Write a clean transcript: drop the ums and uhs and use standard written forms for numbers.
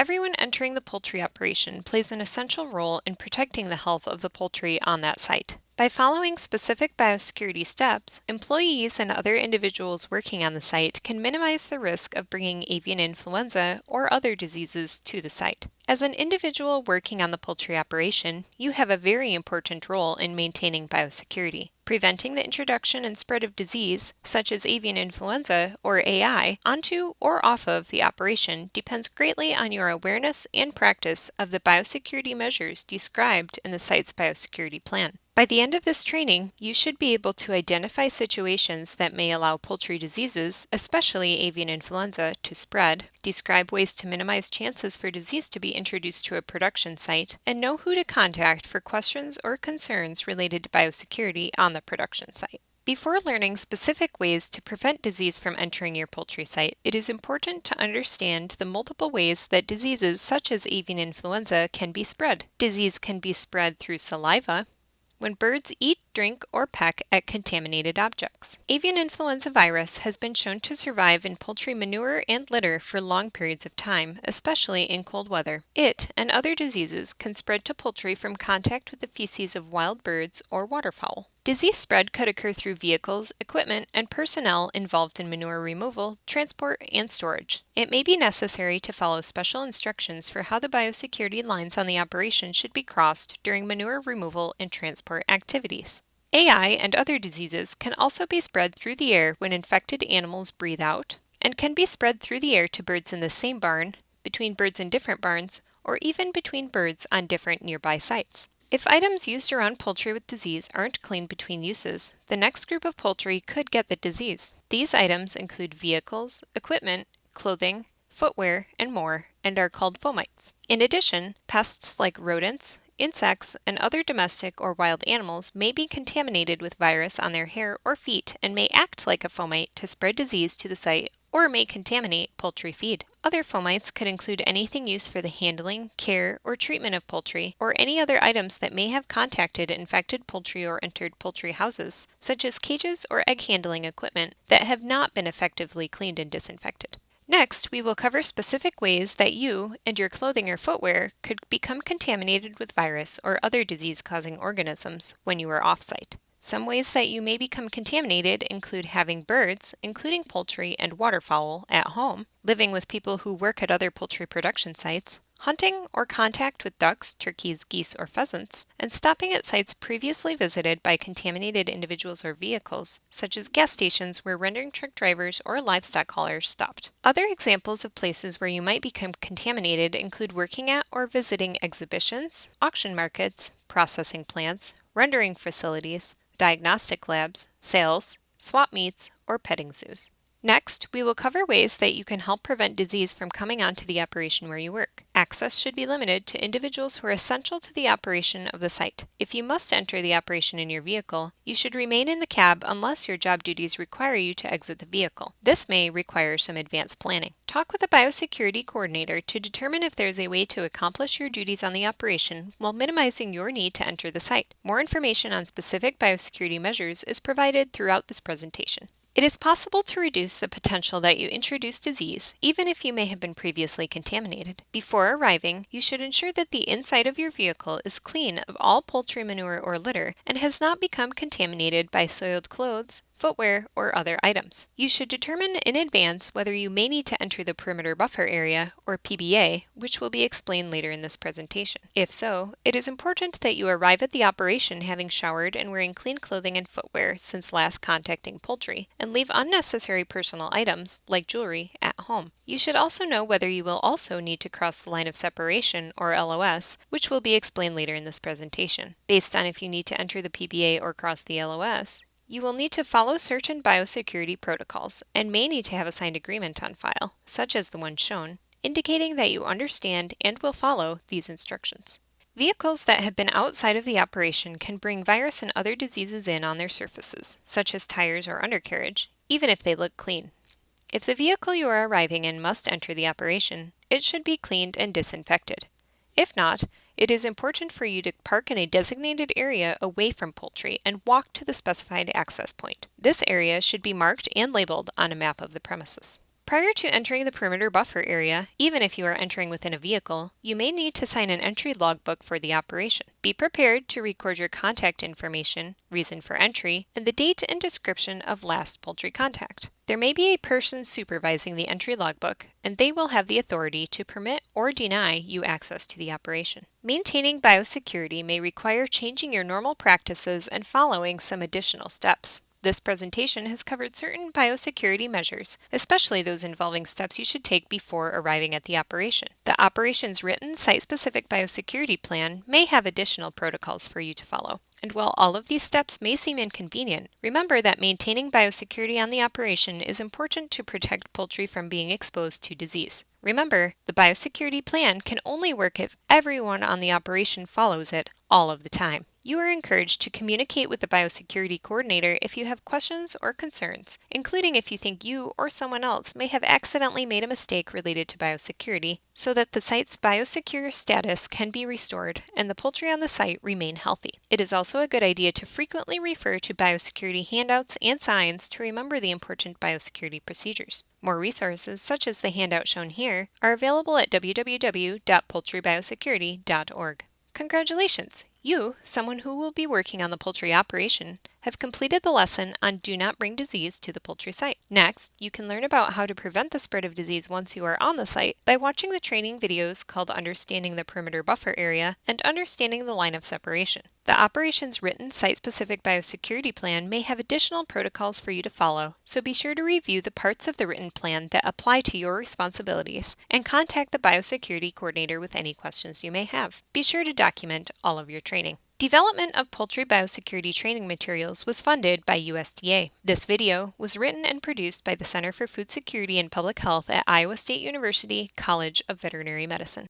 Everyone entering the poultry operation plays an essential role in protecting the health of the poultry on that site. By following specific biosecurity steps, employees and other individuals working on the site can minimize the risk of bringing avian influenza or other diseases to the site. As an individual working on the poultry operation, you have a very important role in maintaining biosecurity. Preventing the introduction and spread of disease, such as avian influenza or AI, onto or off of the operation depends greatly on your awareness and practice of the biosecurity measures described in the site's biosecurity plan. By the end of this training, you should be able to identify situations that may allow poultry diseases, especially avian influenza, to spread, describe ways to minimize chances for disease to be introduced to a production site, and know who to contact for questions or concerns related to biosecurity on the production site. Before learning specific ways to prevent disease from entering your poultry site, it is important to understand the multiple ways that diseases such as avian influenza can be spread. Disease can be spread through saliva, when birds eat, drink, or peck at contaminated objects. Avian influenza virus has been shown to survive in poultry manure and litter for long periods of time, especially in cold weather. It and other diseases can spread to poultry from contact with the feces of wild birds or waterfowl. Disease spread could occur through vehicles, equipment, and personnel involved in manure removal, transport, and storage. It may be necessary to follow special instructions for how the biosecurity lines on the operation should be crossed during manure removal and transport activities. AI and other diseases can also be spread through the air when infected animals breathe out, and can be spread through the air to birds in the same barn, between birds in different barns, or even between birds on different nearby sites. If items used around poultry with disease aren't cleaned between uses, the next group of poultry could get the disease. These items include vehicles, equipment, clothing, footwear, and more, and are called fomites. In addition, pests like rodents, insects, and other domestic or wild animals may be contaminated with virus on their hair or feet and may act like a fomite to spread disease to the site or may contaminate poultry feed. Other fomites could include anything used for the handling, care, or treatment of poultry, or any other items that may have contacted infected poultry or entered poultry houses, such as cages or egg handling equipment that have not been effectively cleaned and disinfected. Next, we will cover specific ways that you and your clothing or footwear could become contaminated with virus or other disease-causing organisms when you are off-site. Some ways that you may become contaminated include having birds, including poultry and waterfowl, at home, living with people who work at other poultry production sites, hunting or contact with ducks, turkeys, geese, or pheasants, and stopping at sites previously visited by contaminated individuals or vehicles, such as gas stations where rendering truck drivers or livestock haulers stopped. Other examples of places where you might become contaminated include working at or visiting exhibitions, auction markets, processing plants, rendering facilities, diagnostic labs, sales, swap meets, or petting zoos. Next, we will cover ways that you can help prevent disease from coming onto the operation where you work. Access should be limited to individuals who are essential to the operation of the site. If you must enter the operation in your vehicle, you should remain in the cab unless your job duties require you to exit the vehicle. This may require some advanced planning. Talk with a biosecurity coordinator to determine if there is a way to accomplish your duties on the operation while minimizing your need to enter the site. More information on specific biosecurity measures is provided throughout this presentation. It is possible to reduce the potential that you introduce disease, even if you may have been previously contaminated. Before arriving, you should ensure that the inside of your vehicle is clean of all poultry manure or litter and has not become contaminated by soiled clothes, footwear, or other items. You should determine in advance whether you may need to enter the perimeter buffer area, or PBA, which will be explained later in this presentation. If so, it is important that you arrive at the operation having showered and wearing clean clothing and footwear since last contacting poultry, and leave unnecessary personal items, like jewelry, at home. You should also know whether you will also need to cross the line of separation, or LOS, which will be explained later in this presentation. Based on if you need to enter the PBA or cross the LOS, you will need to follow certain biosecurity protocols and may need to have a signed agreement on file, such as the one shown, indicating that you understand and will follow these instructions. Vehicles that have been outside of the operation can bring virus and other diseases in on their surfaces, such as tires or undercarriage, even if they look clean. If the vehicle you are arriving in must enter the operation, it should be cleaned and disinfected. If not, it is important for you to park in a designated area away from poultry and walk to the specified access point. This area should be marked and labeled on a map of the premises. Prior to entering the perimeter buffer area, even if you are entering within a vehicle, you may need to sign an entry logbook for the operation. Be prepared to record your contact information, reason for entry, and the date and description of last poultry contact. There may be a person supervising the entry logbook, and they will have the authority to permit or deny you access to the operation. Maintaining biosecurity may require changing your normal practices and following some additional steps. This presentation has covered certain biosecurity measures, especially those involving steps you should take before arriving at the operation. The operation's written site-specific biosecurity plan may have additional protocols for you to follow. And while all of these steps may seem inconvenient, remember that maintaining biosecurity on the operation is important to protect poultry from being exposed to disease. Remember, the biosecurity plan can only work if everyone on the operation follows it all of the time. You are encouraged to communicate with the biosecurity coordinator if you have questions or concerns, including if you think you or someone else may have accidentally made a mistake related to biosecurity, so that the site's biosecure status can be restored and the poultry on the site remain healthy. It is also a good idea to frequently refer to biosecurity handouts and signs to remember the important biosecurity procedures. More resources, such as the handout shown here, are available at www.poultrybiosecurity.org. Congratulations! You, someone who will be working on the poultry operation, have completed the lesson on Do Not Bring Disease to the Poultry Site. Next, you can learn about how to prevent the spread of disease once you are on the site by watching the training videos called Understanding the Perimeter Buffer Area and Understanding the Line of Separation. The operation's written site-specific biosecurity plan may have additional protocols for you to follow, so be sure to review the parts of the written plan that apply to your responsibilities and contact the biosecurity coordinator with any questions you may have. Be sure to document all of your training. Development of poultry biosecurity training materials was funded by USDA. This video was written and produced by the Center for Food Security and Public Health at Iowa State University College of Veterinary Medicine.